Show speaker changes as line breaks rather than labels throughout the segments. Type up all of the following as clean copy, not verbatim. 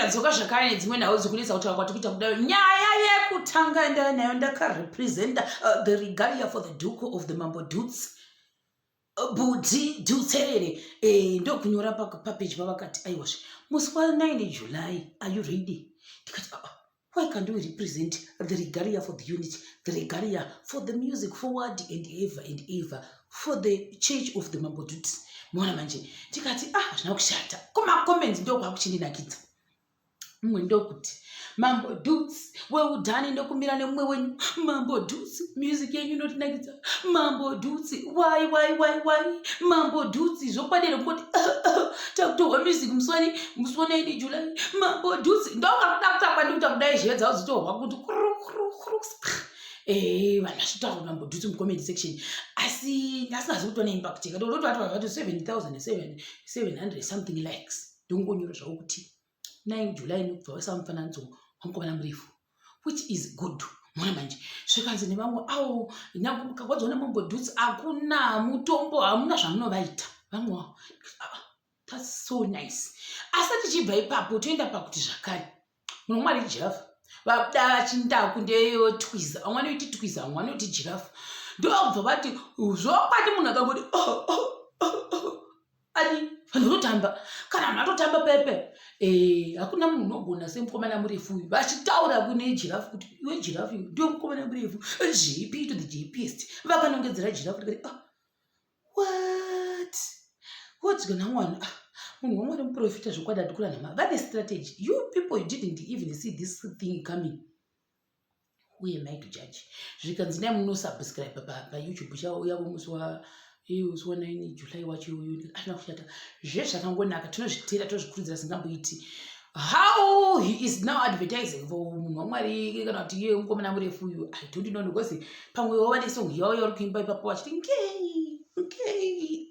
ndadzoka zvakare nedzimwe nhau dzikunetsa kutaura kwati kuita kudaro nyaya yekutanga ndanayo ndakarepresenta the regalia for the duke of the mambo dutes Budi Dutserere ndokunyora papeji pavakati aiwashe musi wa9 July are you ready ndikati why can't we represent the regalia for the unity, the regalia for the music forward and ever for the church of the mambo dutes mwana manje tikati zvina kushata kuma-comments ndokwakuchindinakidza mumwe ndokuti mambo dutes weudhani ndokumira nemumwe wenyu mambo dutes music yenyu inotinakidza mambo dutes why mambo dutes zvokwadero kuti takutorwa music musi wa9 July mambo dutes ndokakuda kutakwa ndikuta kudai zhive dzavo dzitorwa kuti vanhu vachitaura mambo dutes mucomment section asi ndasingazi kutona impact yeka ndotovatavatu 7,700 something likes ndongonyora zvavo kuti 9 July nikubva wesa mufananidzo wamukomana murefu which is good mwana manje zvikanzi nevamwe avo kagwadzaona mambo dutes hakuna mutombo hamuna zvamunovaita vamwe wavo that's so nice asi tichibva ipapo toenda pakuti zvakare munomwari jirafu vabuda vachindaku ndeyotwiza vamwe anoiti twiza vamwe anoti jirafu ndokubva vati zvokwati munhu akangoti ani vanhu vanotamba kana munhu atotamba pepe hakuna munhu unogona semukomana murefu uyu vachitaura kune jirafu kuti iwe jirafu uyu ndio mukomana murefu gp to the gpst vakanongedzera jirafu tikati what's gonna happen munhu wamwe ari muprofita zvokwadi atikura nama vane strategy you people you didn't even see this thing coming. Who am I to judge? Zvikanzi nai munosubscribe payoutube yavo musi wa9 July wacho uyu asina kushata zvezvakangonaka tinozvitera tozvikurudzira singamboiti how he is now advertising for munhu wamwari kana kuti iye mukomana murefu uyu I don't know because pamwe wava nesong yavo yauri kuimba ipapo vachiti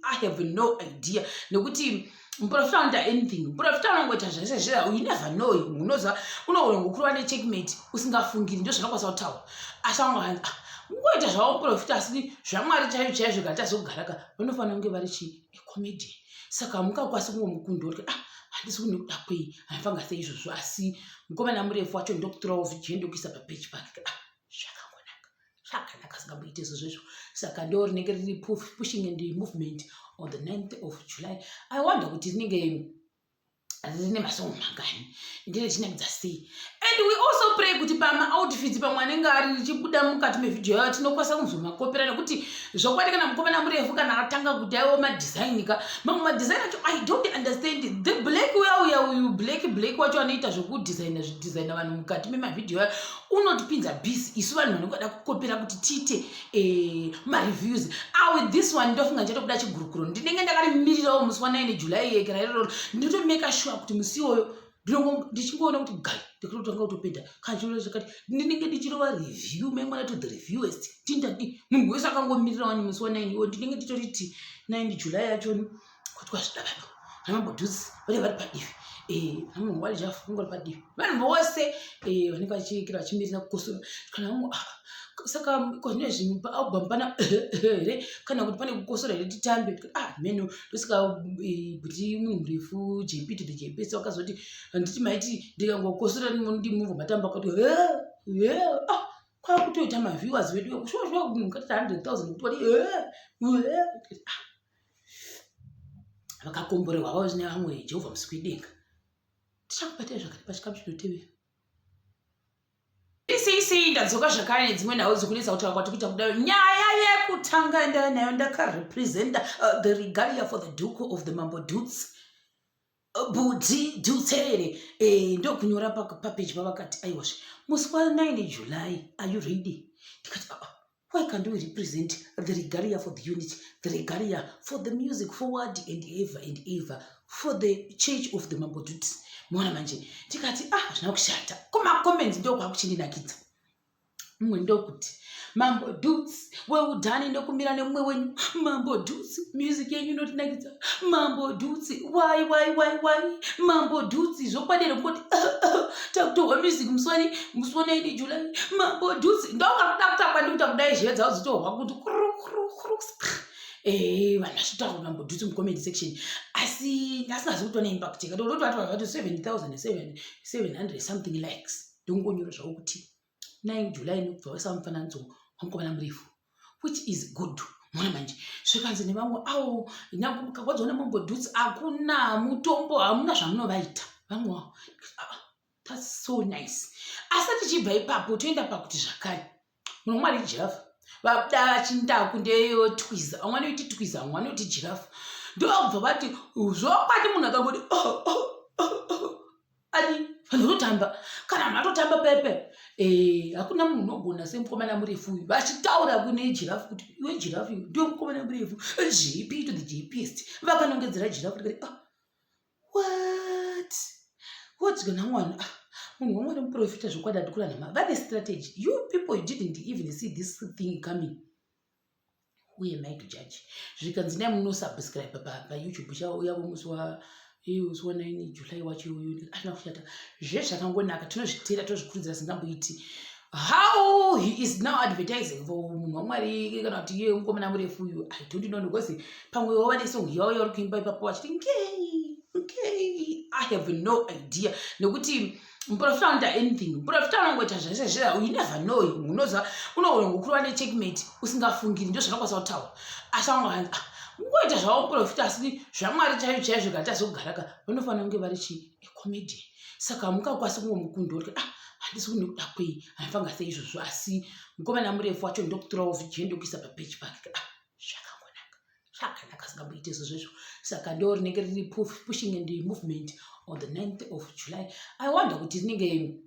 I have no idea nekuti muprofita anoita anything muprofita anongoita zvese zvera you never know unoza unongokurwa necheckmate usingafungiri ndio zvinokwanisa kutaura asi vangohanzi ungoita zvavo muprofita asi zvamwari chaivo chaizvo kana tazogaraka vanofanira kunge vari ecomedian saka mukakwanisa kungomukunda uri handisi kunekuda kwei anofanga seizvozvo asi mukomana murefu wacho ndokuturawo vhijio ndokuisa papeji pake zvakanaka singamboite izvozvo saka ndo rinenge riri pushing and movement on the 9th of July. I wonder kuti rinenge rine masongo mangani ndine chinakidza sei and we also pray kuti pama-outfits pamwe anenge ari richibuda mukati mevhidhiyo yayo tinokwanisa kuzomakopera nekuti zvokwadi kana mukomana murefu kana atanga kuti aiwo madesign ka mamwe madesign acho I don't understand the black uya uyu black wacho anoita zvokudesigna vanhu mukati memavhidhiyo yayo unotipinza bisi isu vanhu vanongada kukopera kuti tiite mareviews with this one ndofunga ndichatobuda chigurukuro ndinenge ndakarimirirawo musi wa9 July yekera iroro ndinotomeka sure kuti musi iwoyo ndichingoona kuti gai ndikatotanga kutopenda kachiro zvakati ndinenge ndichirova review memwana to the reviewers tindadi munhu wese akangomirira wani musi wa9 iwo ndinenge nditoriti 9 July yacho kuti kwazvida vanhu namambo dutes vanenge vari padivi namwe wali jafungwa padivi vanhu vose vanenge vachikira vachimirira kukosora kana vamwe saka kwazvine zvinhu paalbum pana here kana kuti pane kukosora here titambe meno ndosikabuti munhu murefu jp to the jps wakazoti handiti maiti ndikangokosora ndimuvha matamba akati kwakutoita maviewers vedu shuwa munhu katita 100,000 kuti vakakomborerwa vavo zvine vamwe jehovha musi kuidenga tichakubatai zvakati pachikamu chinotevera isi ndadzoka zvakare nedzimwe nhau dzikunetsa kutaura kwati kuita kudaro nyaya yekutanga ndanayo ndakarepresenta the regalia for the duke of the mambo dutes Budi Dutserere ndokunyora papeji pavakati aiwashe musi wa9 July are you ready ndikati why can't we represent the regalia for the unity, the regalia for the music forward and ever for the church of the mambo dutes mwana manje tikati zvina kushata kuma-comments ndokwakuchindinakidza mumwe ndokuti mambo dutes weudhani ndokumira nemumwe wenyu mambo dutes music yenyu inotinakidza mambo dutes why mambo dutes zvokwadero kuti takutorwa music musi wa9 July mambo dutes ndokakuda kutakwa ndikuta kudai zhive dzavo dzitorwa kuti vanhu vachitaura kuti mambodhutsi mucomment section asi asingazi kutona impact yakati unotovatavati 7,700 something likes ndongonyora zvavo kuti 9 July nekubva wasa mufananidzo wamukomana murefu, which is good. Mwana manje zvikanzi nevamwe awo kakwadzaona mambodhutsi hakuna mutombo hamuna zvamunovaita vamwe wavo. That's so nice. Asati tichibva ipapo toenda pakuti zvakare munomwari jirafu vada vachindaku ndeyotwiza vamwe vanoiti twiza vamwe vanoti jirafu ndobva vati zvokwadi munhu akangoti ani vanhu vanotamba kana munhu atotamba pepe hakuna munhu unogona semukomana murefu uyu vachitaura kune jirafu kuti iwe jirafu uyu ndio mukomana murefu gp to the gpst vakanongedzera jirafu tikati what's gonna on munhu wamwe ari muprofita zvokwadi atikura nama vane strategy. You people didn't even see this thing coming. Who am I to judge? Zvikanzi nai munosubscribe payoutube yavo musi wa 9 July wacho uyu asina kushata zvezvakangonaka tinozvitera tozvikurudzira singamboiti. How he is now advertising for munhu wamwari kana kuti iye mukomana murefu uyu I don't know because pamwe wavane song yavo yauri kuimba ipapo vachiti okay I have no idea nekuti muprofita anoita anything muprofita anongoita zvese zvese you never know unoza unongokurwa necheckmate usingafungiri ndio zvakakwanisa kutaura asi vangohanza ungoita zvavo muprofita asi zvamwari chaiyo chaizvo kana tazogaraka vanofanira kunge vari chicomedian saka mukakwanisa kungomukunda kuti handisi kunekuda kwei anofanga seizvozvo asi mukomana murefu wacho ndokuturawo vhidhiyo ndokuisa papeji pake zvakanaka singamboite izvozvo saka ndo rinenge riri pushing and movement on the 9th of July. I wonder kuti rinenge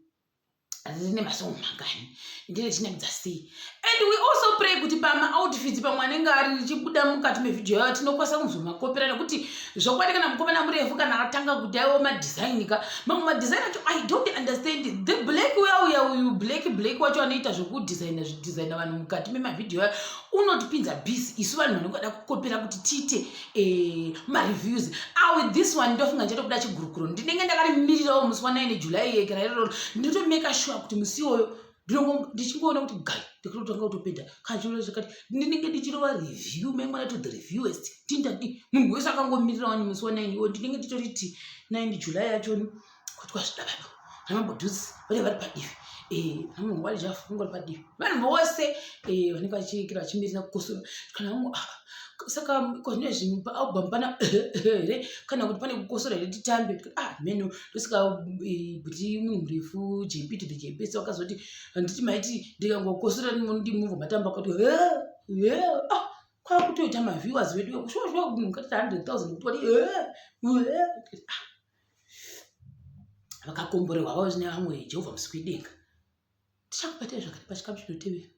rine masongo mangani ndine chinakidza sei. And we also pray kuti pama-outfits pamwe anenge ari richibuda mukati mevhidhiyo yayo tinokwanisa kuzomakopera nekuti zvokwadi kana mukomana murefu kana atanga kuti aiwo madesign ka mamwe madesign acho I don't understand the black uyu black wacho anoita zvokudesigna vanhu mukati memavhidhiyo yayo unotipinza bisi isu vanhu vanongada kukopera kuti tiite mareviews with this one ndofunga ndichatobuda chigurukuro ndinenge ndakarimirirawo musi wa 9 July yekera iroro ndinotomeka sure kuti musi iwoyo ndichingoona kuti gai ndikatotanga kutopenda kana chiro zvakati ndinenge ndichirova review memwana to the reviewers tindadi munhu wese akangomirirawo ni musi wa 9 iwo ndinenge nditoriti 9 July yachoni kuti kwazvida vanhu namambodhutsi vane vari padivi namunhu wari jafu ungori padivi vanhu vose vanenge vachikira vachimirira kukosora kana vamwe saka kwazvine zvinhu paalbum pana here kana kuti pane kukosora here titambe meno ndosikabuti munhu murefu jp to the jps wakazoti handiti maiti ndikangokosora ndimuvha matamba akati kwakutoita maviewers vedu kushuwa munhu katita 100,000 kuti wati vakakomborerwa vavo zvine vamwe jehovha musi wedenga tichakubatai zvakati pachikamu chinotevera.